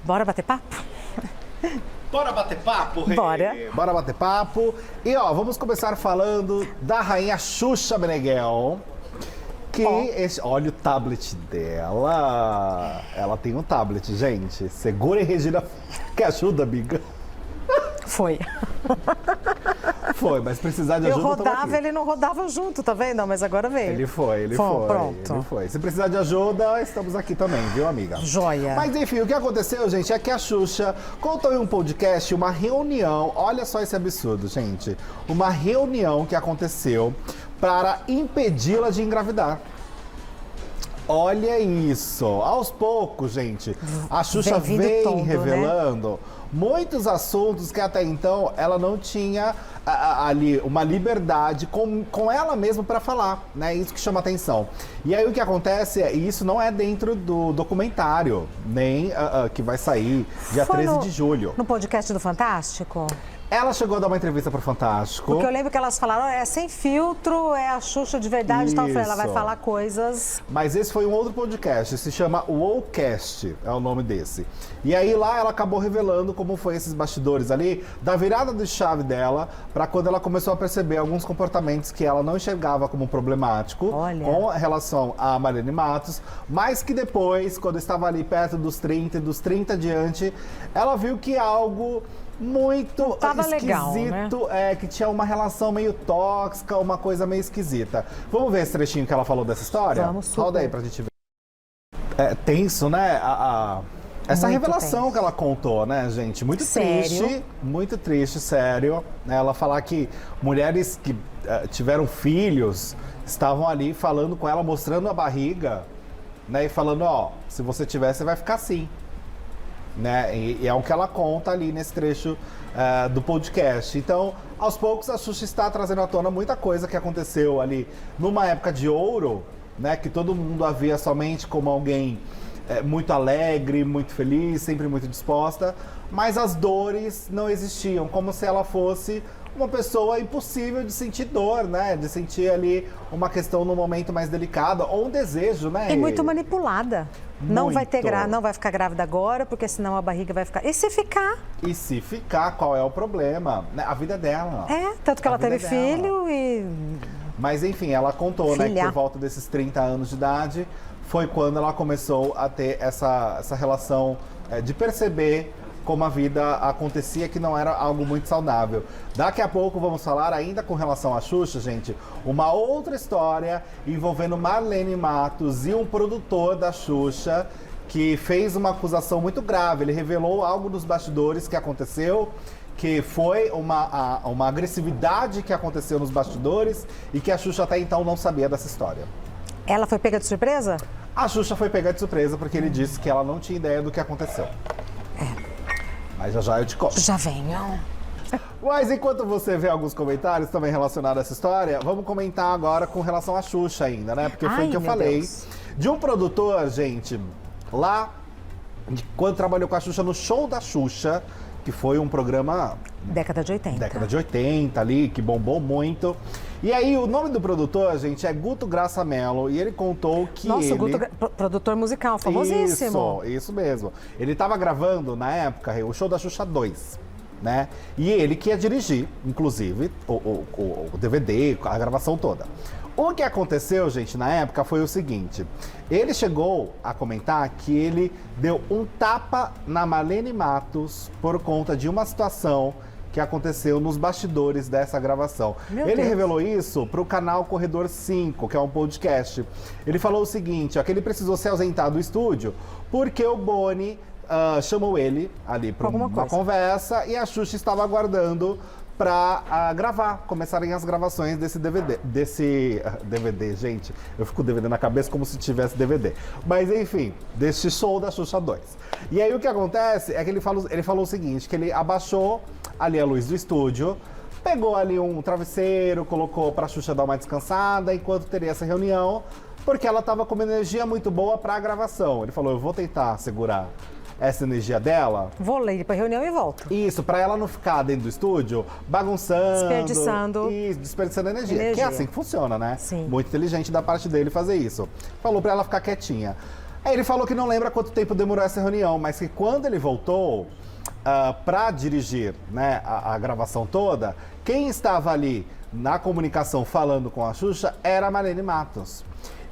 Bora bater papo? Bora bater papo, Rê? Bora. Bora bater papo. E ó, vamos começar falando da rainha Xuxa Meneghel. Olha o tablet dela. Ela tem um tablet, gente. Segura aí, Regina. Quer ajuda, amiga? Foi. Foi, mas precisar de Eu ajuda, rodava, ele não rodava junto, tá vendo? Mas agora veio. Ele foi. Pronto. Ele foi. Se precisar de ajuda, estamos aqui também, viu, amiga? Joia. Mas enfim, o que aconteceu, gente, é que a Xuxa contou em um podcast uma reunião. Olha só esse absurdo, gente. Uma reunião que aconteceu para impedi-la de engravidar. Olha isso. Aos poucos, gente, a Xuxa vem revelando muitos assuntos que até então ela não tinha ali uma liberdade com ela mesma para falar, né? Isso que chama atenção. E aí o que acontece é, e isso não é dentro do documentário, nem que vai sair dia 13 de julho. No podcast do Fantástico? Ela chegou a dar uma entrevista pro Fantástico. Porque eu lembro que elas falaram, é sem filtro, é a Xuxa de verdade e tal. Eu falei, ela vai falar coisas... Mas esse foi um outro podcast, se chama Wowcast, é o nome desse. E aí lá ela acabou revelando como foi esses bastidores ali, da virada de chave dela, para quando ela começou a perceber alguns comportamentos que ela não enxergava como problemático, com relação a Marlene Matos, mas que depois, quando estava ali perto dos 30 e dos 30 adiante, ela viu que algo muito esquisito, legal, né? Que tinha uma relação meio tóxica, uma coisa meio esquisita. Vamos ver esse trechinho que ela falou dessa história? Vamos, super. Roda aí pra gente ver. É tenso, né? Essa muito revelação tenso. que ela contou, né, gente? Muito triste, sério. Ela falar que mulheres que tiveram filhos estavam ali falando com ela, mostrando a barriga, né? E falando, ó, se você tiver, você vai ficar assim. Né? E é o que ela conta ali nesse trecho do podcast. Então, aos poucos, a Xuxa está trazendo à tona muita coisa que aconteceu ali numa época de ouro, né? Que todo mundo a via somente como alguém muito alegre, muito feliz, sempre muito disposta, mas as dores não existiam, como se ela fosse uma pessoa impossível de sentir dor, né? De sentir ali uma questão num momento mais delicado, ou um desejo, né? E muito manipulada. Não vai não vai ficar grávida agora, porque senão a barriga vai ficar... E se ficar? E se ficar, qual é o problema? A vida dela. Tanto que ela teve filho e... Mas enfim, ela contou, né, que por volta desses 30 anos de idade, foi quando ela começou a ter essa relação de perceber como a vida acontecia, que não era algo muito saudável. Daqui a pouco vamos falar, ainda com relação à Xuxa, gente, uma outra história envolvendo Marlene Matos e um produtor da Xuxa que fez uma acusação muito grave. Ele revelou algo dos bastidores que aconteceu, que foi uma agressividade que aconteceu nos bastidores e que a Xuxa até então não sabia dessa história. Ela foi pega de surpresa? A Xuxa foi pega de surpresa porque ele disse que ela não tinha ideia do que aconteceu. Mas já eu te conto. Já venho. Mas enquanto você vê alguns comentários também relacionados a essa história, vamos comentar agora com relação à Xuxa ainda, né? Porque foi o que eu falei. Deus. De um produtor, gente, lá, quando trabalhou com a Xuxa no Show da Xuxa, que foi um programa... Década de 80. Década de 80 ali, que bombou muito. E aí, o nome do produtor, gente, é Guto Graça Mello. E ele contou que Nossa, Guto, produtor musical, famosíssimo. Isso mesmo. Ele estava gravando, na época, o Show da Xuxa 2, né? E ele que ia dirigir, inclusive, o DVD, a gravação toda. O que aconteceu, gente, na época foi o seguinte. Ele chegou a comentar que ele deu um tapa na Marlene Matos por conta de uma situação que aconteceu nos bastidores dessa gravação. Ele revelou isso para o canal Corredor 5, que é um podcast. Ele falou o seguinte, que ele precisou se ausentar do estúdio porque o Boni chamou ele ali para uma conversa e a Xuxa estava aguardando para começarem as gravações desse DVD. DVD, gente, eu fico com DVD na cabeça como se tivesse DVD. Mas enfim, desse show da Xuxa 2. E aí o que acontece é que ele falou o seguinte, que ele abaixou ali a luz do estúdio, pegou ali um travesseiro, colocou pra Xuxa dar uma descansada enquanto teria essa reunião, porque ela tava com uma energia muito boa pra gravação. Ele falou, eu vou tentar segurar essa energia dela. Vou ir pra reunião e volto. Isso, pra ela não ficar dentro do estúdio bagunçando. Desperdiçando. E desperdiçando energia. Que é assim que funciona, né? Sim. Muito inteligente da parte dele fazer isso. Falou pra ela ficar quietinha. Aí ele falou que não lembra quanto tempo demorou essa reunião, mas que quando ele voltou para dirigir, né, a gravação toda, quem estava ali na comunicação falando com a Xuxa era a Marlene Matos.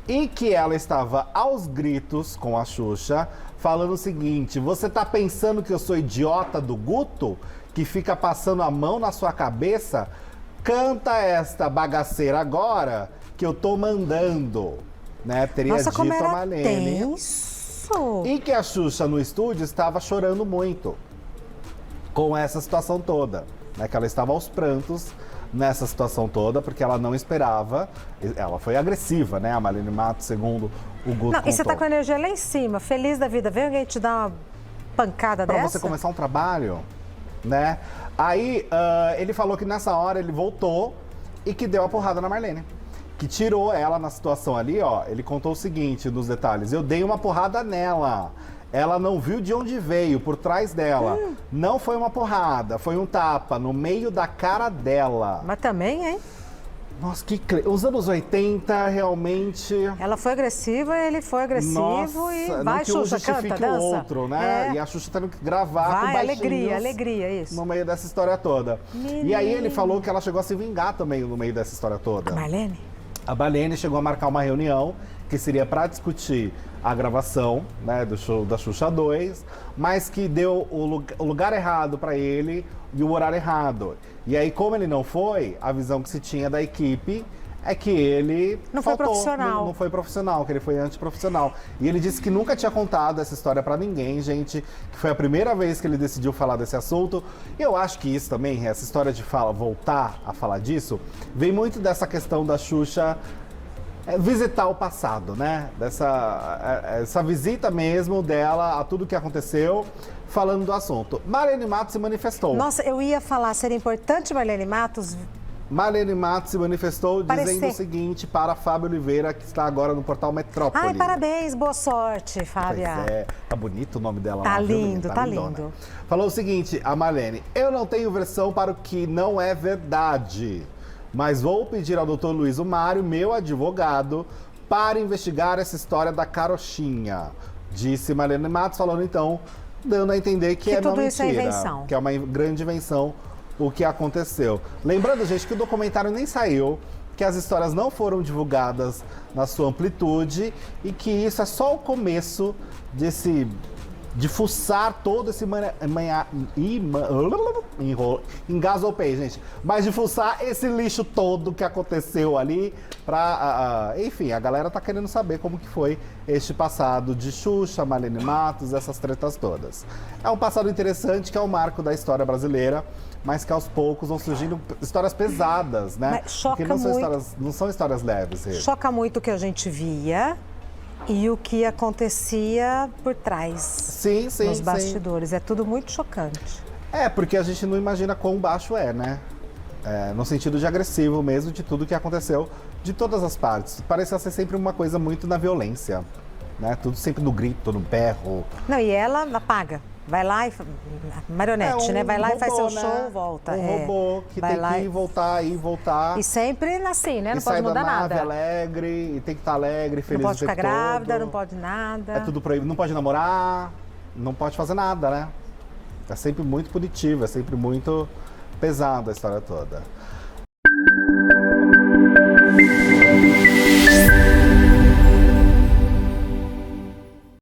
E que ela estava aos gritos com a Xuxa, falando o seguinte: você tá pensando que eu sou idiota do Guto? Que fica passando a mão na sua cabeça? Canta esta bagaceira agora que eu tô mandando. Né? Teria Nossa, dito como era a Marlene. tenso. E que a Xuxa no estúdio estava chorando muito com essa situação toda. Né? Que ela estava aos prantos nessa situação toda, porque ela não esperava. Ela foi agressiva, né? A Marlene Matos, segundo o Guto Não, e você tá contou. com a energia lá em cima, feliz da vida. Vem alguém te dar uma pancada Pra dessa? você começar um trabalho, né? Aí ele falou que nessa hora ele voltou e que deu a porrada na Marlene. Que tirou ela na situação ali, ó. Ele contou o seguinte nos detalhes: eu dei uma porrada nela. Ela não viu de onde veio, por trás dela. Não foi uma porrada, foi um tapa no meio da cara dela. Mas também, hein? Nossa, os anos 80 realmente. Ela foi agressiva, ele foi agressivo Nossa, e não vai, que um Xuxa, justifique canta, o dança. outro, né? É. E a Xuxa tendo que gravar com Vai, baixinhos alegria, isso. no meio dessa história toda. E aí ele falou que ela chegou a se vingar também no meio dessa história toda. A Marlene? A Marlene chegou a marcar uma reunião que seria para discutir a gravação, né, do show da Xuxa 2, mas que deu o lugar errado para ele e o horário errado. E aí, como ele não foi, a visão que se tinha da equipe é que ele Não foi profissional. Não foi profissional, que ele foi antiprofissional. E ele disse que nunca tinha contado essa história pra ninguém, gente, que foi a primeira vez que ele decidiu falar desse assunto. E eu acho que isso também, essa história de voltar a falar disso, vem muito dessa questão da Xuxa visitar o passado, né? Essa visita mesmo dela a tudo que aconteceu, falando do assunto. Marlene Matos se manifestou. Nossa, eu ia falar, seria importante Marlene Matos. Marlene Matos se manifestou Parecer. dizendo o seguinte para Fábio Oliveira, que está agora no portal Metrópole. Ai, parabéns, boa sorte, Pois Fábia. é, tá bonito o nome dela. Tá lá, viu, lindo, menina? tá lindona. lindo. Falou o seguinte, a Marlene: eu não tenho versão para o que não é verdade, mas vou pedir ao doutor Luiz Mário, meu advogado, para investigar essa história da carochinha. Disse Marlene Matos, falando então, dando a entender que é uma tudo isso é mentira, invenção. que é uma grande invenção o que aconteceu. Lembrando, gente, que o documentário nem saiu, que as histórias não foram divulgadas na sua amplitude e que isso é só o começo de fuçar todo esse engasopei, gente. Mas de fuçar esse lixo todo que aconteceu ali pra... enfim, a galera tá querendo saber como que foi este passado de Xuxa, Marlene Matos, essas tretas todas. É um passado interessante, que é o marco da história brasileira, mas que aos poucos vão surgindo histórias pesadas, né? Mas choca Porque muito. não são histórias leves, Rê. Choca muito o que a gente via e o que acontecia por trás. Sim, sim, Nos sim. bastidores. É tudo muito chocante. É, porque a gente não imagina quão baixo é, né? No sentido de agressivo mesmo, de tudo que aconteceu, de todas as partes. Parecia ser sempre uma coisa muito na violência, né? Tudo sempre no grito, no berro. Não, e ela apaga. Vai lá e... Marionete, né? Vai lá e faz seu né? show, volta. Um robô que Vai tem lá que ir, voltar, ir, voltar. E sempre assim, né? E Não sai pode mudar da nave nada. alegre, e tem que estar alegre, Não feliz pode o ficar tempo grávida, todo. não pode nada. É tudo proibido, não pode namorar, não pode fazer nada, né? É sempre muito punitivo, é sempre muito pesado a história toda.